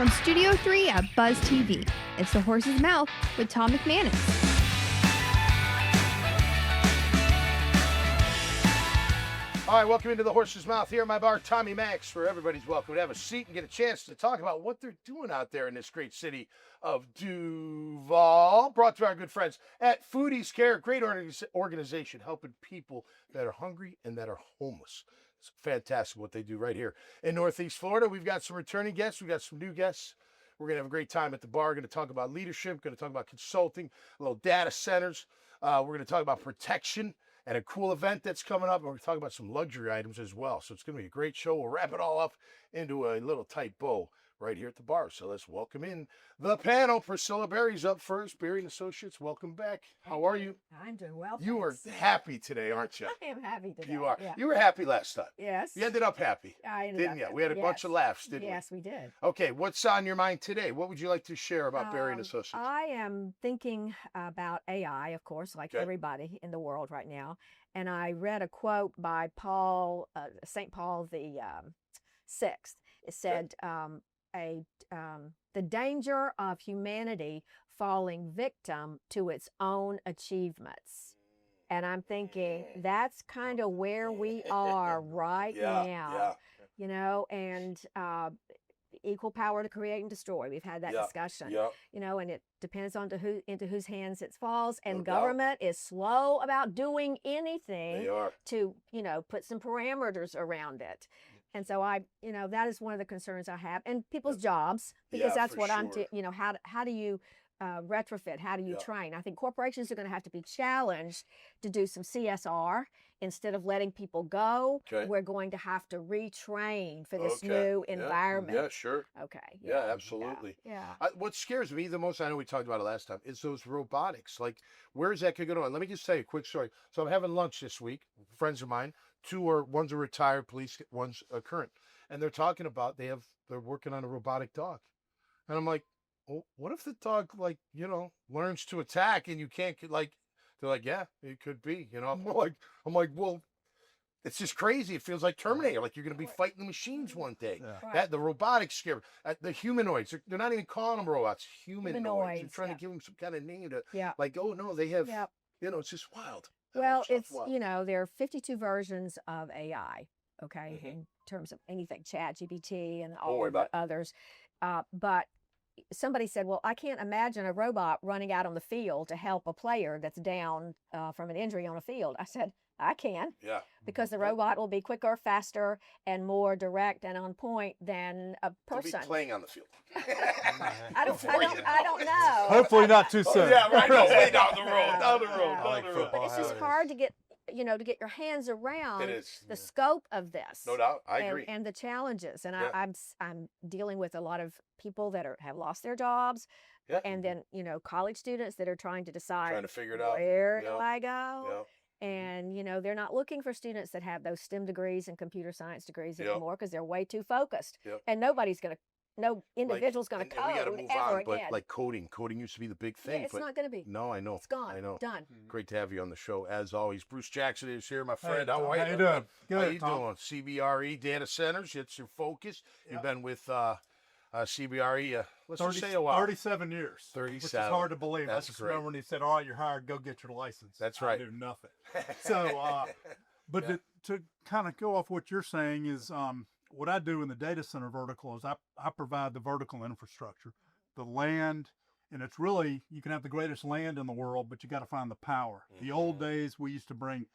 From Studio 3 at Buzz TV, it's The Horse's Mouth with Tom McManus. All right, welcome into The Horse's Mouth here at my bar, Tommy Max, where everybody's welcome to have a seat and get a chance to talk about what they're doing out there in this great city of Duval. Brought to our good friends at Foodies Care, a great organization helping people that are hungry and that are homeless. It's fantastic what they do right here in Northeast Florida. We've got some returning guests. We've got some new guests. We're going to have a great time at the bar. We're going to talk about leadership. We're going to talk about consulting, a little data centers. We're going to talk about protection and a cool event that's coming up. And we're going to talk about some luxury items as well. So it's going to be a great show. We'll wrap it all up into a little tight bow right here at the bar. So let's welcome in the panel. Priscilla Berry's up first. Berry & Associates, welcome back. How are you? I'm doing well, You are thanks. happy today, aren't you? I am happy today. You are. Yeah. You were happy last time. Yes. You ended up happy, I ended didn't up you? happy. We had a bunch of laughs, didn't Yes, we did. we? Okay, what's on your mind today? What would you like to share about Berry & Associates? I am thinking about AI, of course, like Okay. everybody in the world right now. And I read a quote by Paul, St. Paul the Sixth. It said, the danger of humanity falling victim to its own achievements. And I'm thinking that's kind of where we are right now. Yeah. You know, and equal power to create and destroy. We've had that discussion. Yeah. You know, and it depends on into whose hands it falls. And No doubt. government is slow about doing anything They are. to, you know, put some parameters around it. And so that is one of the concerns I have, and people's jobs, because Yeah, that's for what sure. how do you retrofit? How do you Yeah. train? I think corporations are going to have to be challenged to do some CSR instead of letting people go. Okay. We're going to have to retrain for this Okay. new Yeah. environment. Yeah, sure. Okay. Yeah, absolutely. Yeah. What scares me the most, I know we talked about it last time, is those robotics. Like, where is that going to go? Let me just tell you a quick story. So I'm having lunch this week, friends of mine. One's a retired police, one's a current. And they're talking about they're working on a robotic dog. And I'm like, well, what if the dog, learns to attack and you can't, they're like, yeah, it could be, I'm like, well, it's just crazy. It feels like Terminator, like you're going to be fighting the machines one day. Right. That the robotics scare, the humanoids, they're not even calling them robots, humanoids. They're Humanoids, trying to give them some kind of name to, Yeah. like, oh no, they have, Yeah. it's just wild. Well, Stuff it's, wild. there are 52 versions of AI, okay, Mhm. in terms of anything, Chat GPT and Don't all worry of the about it. others. But somebody said, well, I can't imagine a robot running out on the field to help a player that's down from an injury on a field. I said, I can, Yeah. because the Yeah. robot will be quicker, faster, and more direct and on point than a To be person. playing on the field. I don't know. Hopefully not too soon. Yeah, right. No, way down the road. Yeah, Down the yeah. road. I Down like the road. football. But it's just How it hard to get, to get your hands around It is. the scope of this. No doubt. I agree. And the challenges. And Yeah. I'm dealing with a lot of people that have lost their jobs, Yeah. and then college students that are trying to decide Trying to figure it out. where Yeah. do I go. Yeah. And they're not looking for students that have those STEM degrees and computer science degrees Yep. anymore, because they're way too focused. Yep. And no individual's going to and we got to code move ever on, again. but like coding used to be the big thing. yeah, it's but not going to be. no, I know. It's gone. I know. Done. Great to have you on the show as always. Bruce Jackson is here, my friend. Tom, How are how you doing? How Good, you Tom. doing? CBRE Data Centers. It's your focus. You've Yep. been with CBRE. Let's just say a while. 37 years. 37. Which is hard to believe. That's I just great. remember when he said, all right, you're hired, go get your license. That's right. I knew nothing. So, but Yeah. to kind of go off what you're saying is what I do in the data center vertical is I provide the vertical infrastructure, the land, and it's really, you can have the greatest land in the world, but you got to find the power. The old days, we used to bring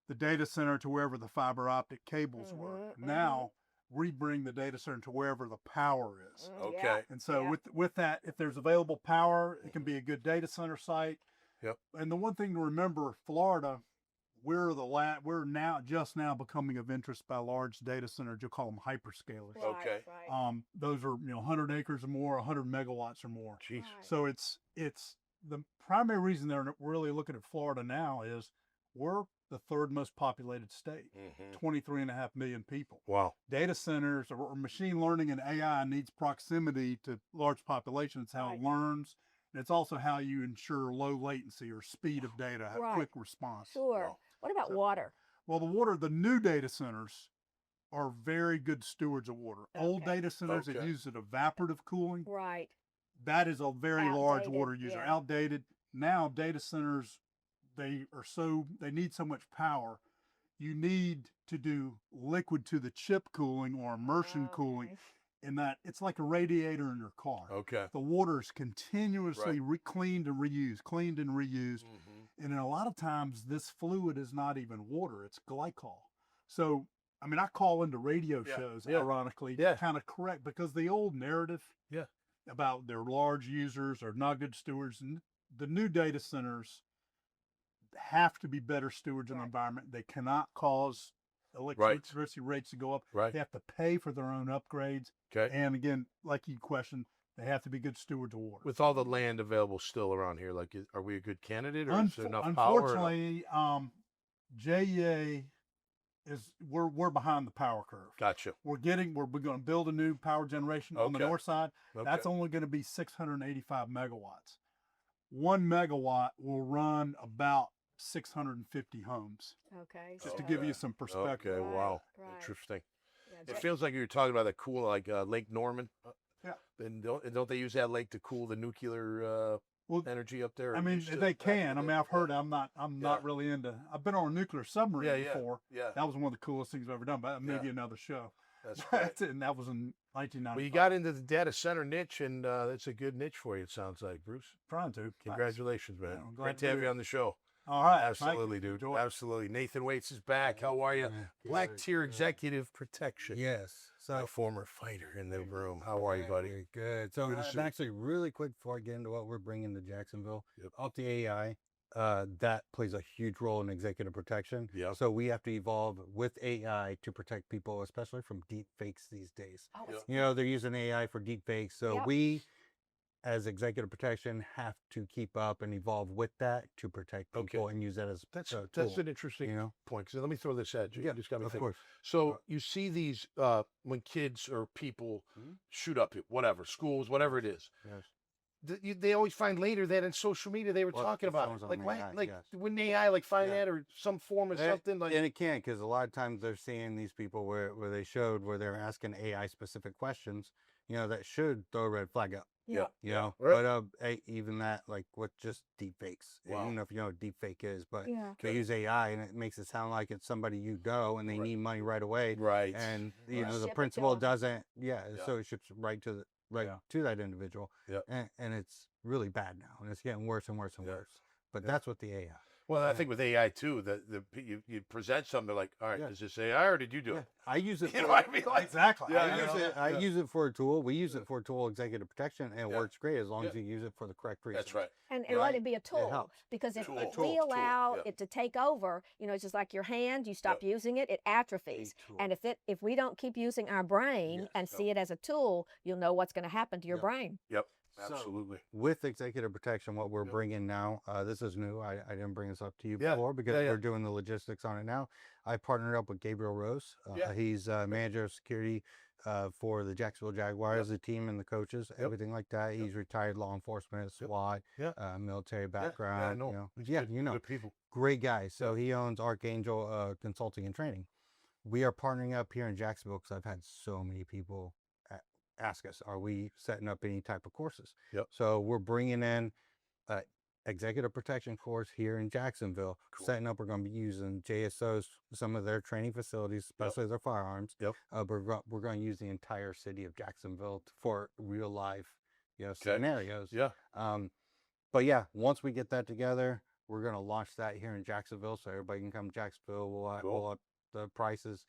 the data center to wherever the fiber optic cables were. Now, we bring the data center to wherever the power is. Okay. Yeah. And so Yeah. with that, if there's available power, it can be a good data center site. Yep. And the one thing to remember, Florida, we're just now becoming of interest by large data centers. You'll call them hyperscalers. Right, Okay. right. Those are 100 acres or more, 100 megawatts or more. Jeez. Right. So it's the primary reason they're really looking at Florida now is we're the third most populated state, Mhm. 23.5 million people. Wow. Data centers or machine learning and AI needs proximity to large populations. It's how Right. it learns. And it's also how you ensure low latency or speed of data, Right. quick response. Sure. Wow. What about So- water? Well, the new data centers are very good stewards of water. Old Okay. data centers that Okay. use an evaporative cooling, Right. that is a very large Outdated, water user. yeah. Outdated. Now data centers, they need so much power. You need to do liquid to the chip cooling or immersion cooling, Okay. in that it's like a radiator in your car. Okay. The water is continuously cleaned and reused, cleaned and reused. Mm-hmm. And then a lot of times this fluid is not even water, it's glycol. So, I mean, I call into radio Yeah, shows, yeah, ironically, yeah. kind of correct, because the old narrative Yeah. about their large users or not good stewards, and the new data centers have to be better stewards of the Right. environment. They cannot cause Right. electricity rates to go up. Right. They have to pay for their own upgrades. Okay. And again, like you questioned, they have to be good stewards of water. With all the land available still around here, like, are we a good candidate, or is there enough power? Unfortunately, JEA we're behind the power curve. Gotcha. We're going to build a new power generation on the Okay. north side. That's Okay. only going to be 685 megawatts. 1 megawatt will run about 650 homes. Okay. Just to so- give you some perspective. Okay. Right, Wow. right. Interesting. Yeah, It feels like you were talking about that cool, like Lake Norman. Yeah. And don't they use that lake to cool the nuclear Well, energy up there? I mean, Used to they back in can. the I mean, day? I've heard. I'm not Yeah. really into. I've been on a nuclear submarine Yeah, yeah, before. yeah. That was one of the coolest things I've ever done. But maybe Yeah. another show. That's great. And that was in 1995. Well, you got into the data center niche, and it's a good niche for you, it sounds like, Bruce. Trying to. Congratulations, man. Yeah, I'm glad Great to to have do you it. on the show. All right. Absolutely, dude. Enjoy. Absolutely. Nathan Waits is back. How are you? Black Good, Tier good. Executive Protection. Yes. My So former fighter in the room. How are you, buddy? very good. So Good to see you. actually, really quick before I get into what we're bringing to Jacksonville, Yep. off the AI, that plays a huge role in executive protection. Yep. So we have to evolve with AI to protect people, especially from deep fakes these days. Oh, Yep. it's- You know, they're using AI for deep fakes. So Yep. we, as executive protection, have to keep up and evolve with that to protect Okay. people and use that as That's a that's tool, an interesting you know? point. So let me throw this at you. Yeah, You just got me of thinking. course. So you see these when kids or people Mhm. shoot up, whatever, schools, whatever it is. Yes. They always find later that in social media they were Well, talking it about sounds it. on Like, why, AI, like, yes. wouldn't AI like find Yeah. that or some form of And- something like? and it can, because a lot of times they're seeing these people where they showed where they're asking AI specific questions, you know, that should throw a red flag up, Yeah. you know. Right. But even that, like with just deep fakes, I Wow. don't know if you know what deep fake is, but Yeah. they use AI and it makes it sound like it's somebody you know and they Right. need money right away. Right. And Right. the Ship it to principal 'em. doesn't, Yeah. so it ships right to Yeah. that individual. Yeah. And it's really bad now, and it's getting worse and worse and Yeah. worse. But Yeah. that's what the AI. Well, I think with AI too, you present something, they're like, all right, Yeah. is this AI or did you do Yeah. it? I use it. You know for- what I mean? Like, Exactly. Yeah, I you use know? it. I Yeah. use it for a tool. We use it for a tool, executive protection, and it Yeah. works great as long Yeah. as you use it for the correct reasons. that's right. And Yeah. let it be a tool. helps. Because if, Tool, if tool, we tool, allow yeah. it to take over, you know, it's just like your hand, you stop using it, it atrophies. A tool. And if we don't keep using our brain Yes. and see it as a tool, you'll know what's going to happen to your Yep. brain. Yep. So, Absolutely. With executive protection, what we're Yep. bringing now, this is new. I didn't bring this up to you Yeah. before because Yeah, yeah. we're doing the logistics on it now. I partnered up with Gabriel Rose. Yeah. He's manager of security for the Jacksonville Jaguars, the team and the coaches, everything like that. He's retired law enforcement, SWAT, Yeah. military Yeah, background. I know. You know. He's Yeah, good- you know. good people. Great guy. So he owns Archangel Consulting and Training. We are partnering up here in Jacksonville because I've had so many people ask us, are we setting up any type of courses? Yep. So we're bringing in executive protection course here in Jacksonville. Cool. Setting up, we're going to be using JSO's, some of their training facilities, especially their firearms. Yep. We're going to use the entire city of Jacksonville for real life, scenarios. Yeah. But yeah, once we get that together, we're going to launch that here in Jacksonville, so everybody can come to Jacksonville. We'll Cool. pull up the prices,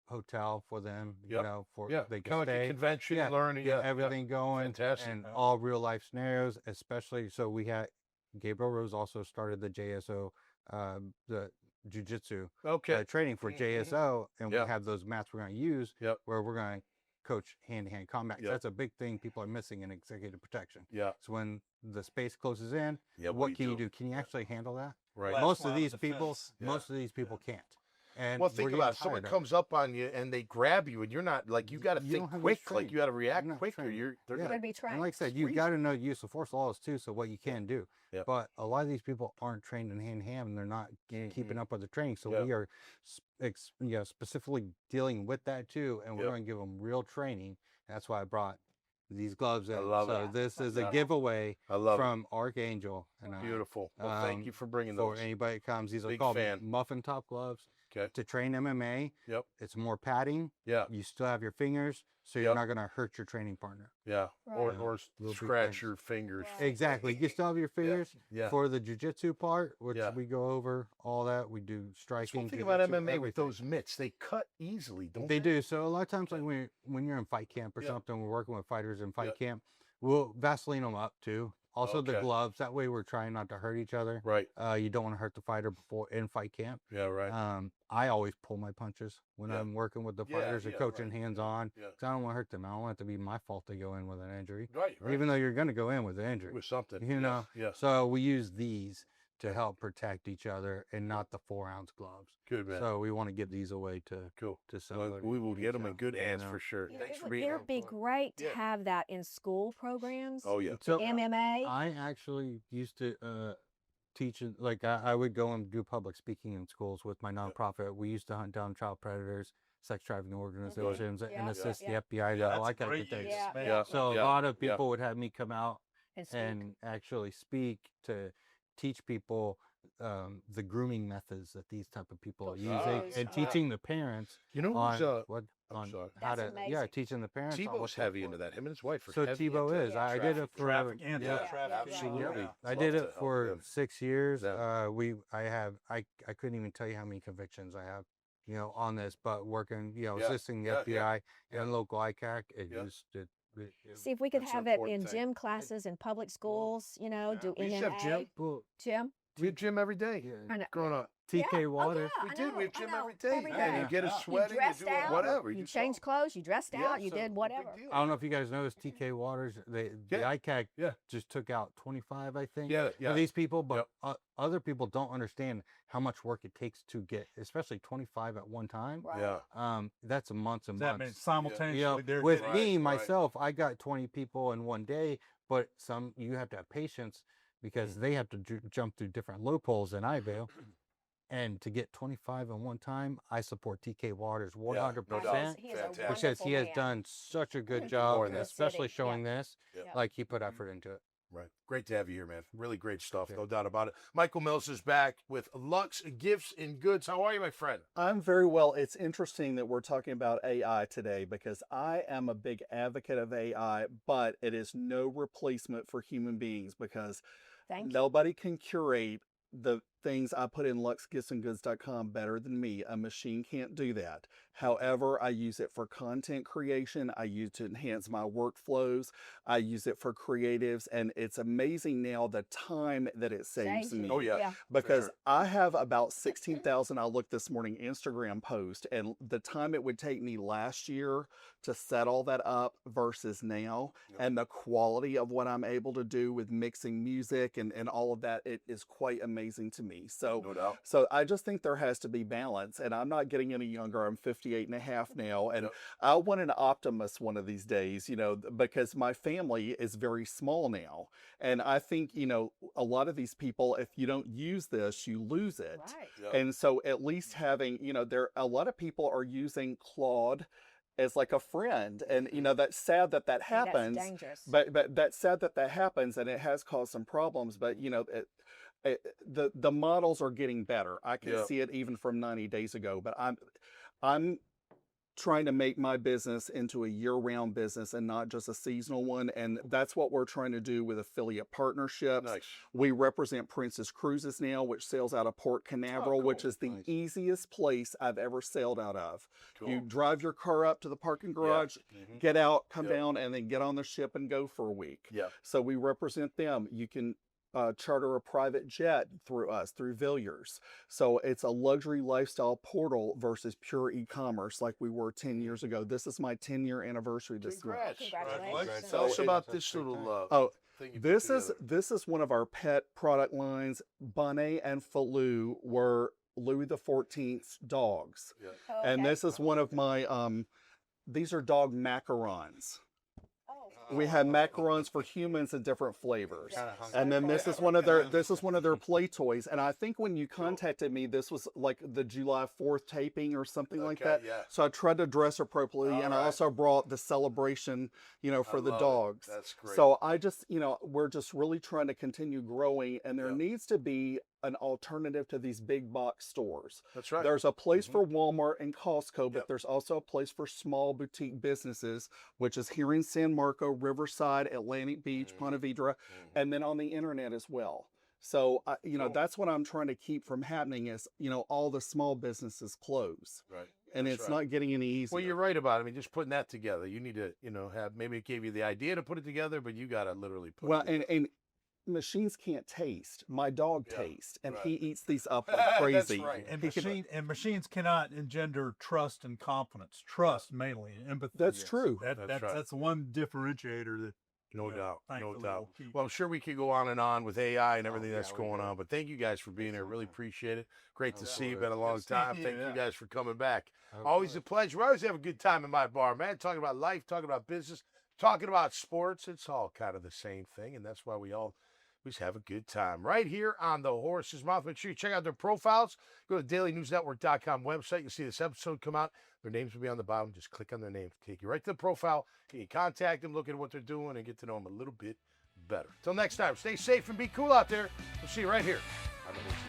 hotel for them, Yep. for Yeah. they can Kind of like a stay. convention, Yeah, learning. get Yeah. everything going, Fantastic. and all real life scenarios. Especially, so we had Gabriel Rose also started the JSO, the jujitsu Okay. training for JSO, and Yeah. we have those mats we're going to use, Yep. where we're going to coach hand-to-hand combat. 'Cause Yep. That's a big thing people are missing in executive protection. Yeah. So when the space closes in, Yeah. what can you do? Can you actually handle that? Right. Last Most line of of these people, defense. most of these people can't. And Well, think we're about getting it. Someone tired of comes up on you and they grab you, and you're not like you got to You think don't have quick, these like you got to react You're not quicker. trained. They're You Yeah. gotta be And trained. like I said, you've squeeze got to know use of force laws too, so what you can do. Yeah. But a lot of these people aren't trained in hand, and they're not keeping up with the training. So Yeah. we are, specifically dealing with that too, and we're Yep. going to give them real training. That's why I brought these gloves in. I love so it. this is a Yeah. giveaway I love from Archangel. And it. Beautiful. Well, thank you for bringing for those. anybody that comes. These are Big called fan. muffin top gloves Okay. to train MMA. Yep. It's more padding. Yeah. You still have your fingers, so Yep. you're not going to hurt your training partner. Yeah. Or Right. or Little big scratch things. your fingers. Right. Exactly. You still have your fingers Yeah. for the jiu-jitsu part, which Yeah. we go over all that. We do That's striking. one thing about jiu-jitsu, MMA with everything. those mitts. They cut easily, don't They do. So a lot of times, like when you're in fight camp or Yeah. something, we're working with fighters in fight Yeah. camp. We'll Vaseline them up too. Also the Okay. gloves. That way we're trying not to hurt each other. Right. You don't want to hurt the fighter before in fight camp. Yeah. Right. I always pull my punches when Yeah. I'm working with the Yeah, fighters or yeah, coaching right. hands on. Yeah. Because I don't want to hurt them. I don't want it to be my fault to go in with an injury. Right. Right. Even though you're going to go in with an injury. With something. You know? Yeah. So we use these to help protect each other and not the 4-ounce gloves. Good man. So we want to give these away to Cool. to Well, somebody. we will get them in So, good hands you know. for sure. You know, Thanks it for would being here. it'd be great to Yeah. have that in school programs. Oh yeah. So MMA. I actually used to teach, like I would go and do public speaking in schools with my nonprofit. We used to hunt down child predators, sex trafficking organizations, Yeah, and assist yeah. the FBI. Yeah, all that's that kind great of things. use, Yeah, man. Yeah. So Yeah. a lot of Yeah. people would have me come out and speak. and actually speak to teach people the grooming methods that these type of people are Those using, shoes, and yeah. teaching the parents You know on who's what I'm on sorry. how That's to yeah amazing. teaching the parents. on what Tebow's to heavy look into for. that. Him and his wife are So heavy Tebow into is. it. I did it for Traffic, Yeah, anti-trafficking. absolutely. Yeah. I Love did to it help for them. 6 years. Yeah. I couldn't even tell you how many convictions I have, on this, but working, Yeah, assisting the yeah, FBI yeah. and local ICAC, it Yeah. just See if we could That's an have it important in thing. gym classes in public schools. Do We used to have MMA. gym. well, Gym. We had gym every day yeah, I know. growing up. TK Yeah. Oh, Waters. yeah. We I did. We know, had I gym know. every day. Every Yeah, day. you get us Yeah. sweating. You dressed do out. whatever. You do changed clothes. You dressed something. out. You so did no big whatever. deal. I don't know if you guys noticed TK Waters. The Yeah. ICAC Yeah. just took out 25, I think, Yeah, yeah. of these people, but other people don't understand how much work it takes to get, especially 25 at one time. Right. Yeah. That's months and That means months. simultaneously they're With getting- me, Right, myself, I got 20 people in one day, but you have to have patience because they have to jump through different loopholes than I do. And to get 25 in one time, I support TK Waters 100%. He is a Fantastic. Because he wonderful has man. done such a good More job, than that. especially City, showing this. Yeah. Like he put effort into it. Right. Great to have you here, man. Really great stuff. Yeah. No doubt about it. Michael Mills is back with Lux Gifts and Goods. How are you, my friend? I'm very well. It's interesting that we're talking about AI today because I am a big advocate of AI, but it is no replacement for human beings because Thank you. nobody can curate the things I put in luxgiftsandgoods.com better than me. A machine can't do that. However, I use it for content creation. I use it to enhance my workflows. I use it for creatives. And it's amazing now the time that it saves me. Oh, yeah. Because Fair. I have about 16,000, I looked this morning, Instagram post, and the time it would take me last year to set all that up versus now, Yep. and the quality of what I'm able to do with mixing music and all of that, it is quite amazing to me. So, No doubt. so I just think there has to be balance, and I'm not getting any younger. I'm 58 and a half now, and Yep. I want an Optimus one of these days, because my family is very small now. And I think, a lot of these people, if you don't use this, you lose it. Right. Yep. And so at least having, a lot of people are using Claude as like a friend. And, that's sad that That's happens. dangerous. But that's sad that happens, and it has caused some problems. But, the models are getting better. I can Yeah. see it even from 90 days ago. But I'm trying to make my business into a year-round business and not just a seasonal one. And that's what we're trying to do with affiliate partnerships. Nice. We represent Princess Cruises now, which sails out of Port Canaveral, which cool. is the Nice. easiest place I've ever sailed out of. Cool. You drive your car up to the parking garage, Mhm. get out, come Yep. down, and then get on the ship and go for a week. Yeah. So we represent them. You can charter a private jet through us, through Villiers. So it's a luxury lifestyle portal versus pure e-commerce like we were 10 years ago. This is my 10-year anniversary this month. Congrats. Congratulations. Tell us So about it- this little Oh, thing you put this is together. this is one of our pet product lines. Bonnet and Falou were Louis XIV's dogs. Yeah. Oh, And okay. this is one of my, these are dog macarons. Oh, We have macarons for humans in different flavors. Kinda hungry. And then this is one of their play toys. And I think when you contacted me, this was like the July 4th taping or something like Okay, that. yeah. So I tried to dress appropriately, All and I right. also brought the celebration, for the love it. dogs. That's great. So I just, we're just really trying to continue growing, and there Yep. needs to be an alternative to these big box stores. That's right. There's a place for Walmart and Costco, but Yep. there's also a place for small boutique businesses, which is here in San Marco, Riverside, Atlantic Beach, Ponte Vedra, and then on the internet as well. So, Cool. that's what I'm trying to keep from happening is, all the small businesses close. Right. And That's it's right. not getting any easier. Well, you're right about it. I mean, just putting that together. You need to, have maybe it gave you the idea to put it together, but you got to literally put Well, it together. and machines can't taste. My dog Yeah, tastes, and right. he eats these up like That's crazy. right. And He can- machines cannot engender trust and confidence. Trust mainly, empathy. That's true. That's right. That's one differentiator that No doubt. No thankfully doubt. we'll keep. Well, I'm sure we could go on and on with AI and everything yeah, that's we going could. on, but thank you guys for being here. Really appreciate it. Great to see you. Absolutely. Been a long Good seeing time. you, Thank you yeah. guys for coming back. Oh, Always good. a pleasure. We always have a good time in my bar, man. Talking about life, talking about business, talking about sports. It's all kind of the same thing, and that's why we just have a good time right here on the Horse's Mouth. Make sure you check out their profiles. Go to dailynewsnetwork.com website. You'll see this episode come out. Their names will be on the bottom. Just click on their names. Take you right to the profile. You can contact them, look at what they're doing, and get to know them a little bit better. Till next time, stay safe and be cool out there. We'll see you right here on the Horse's Mouth.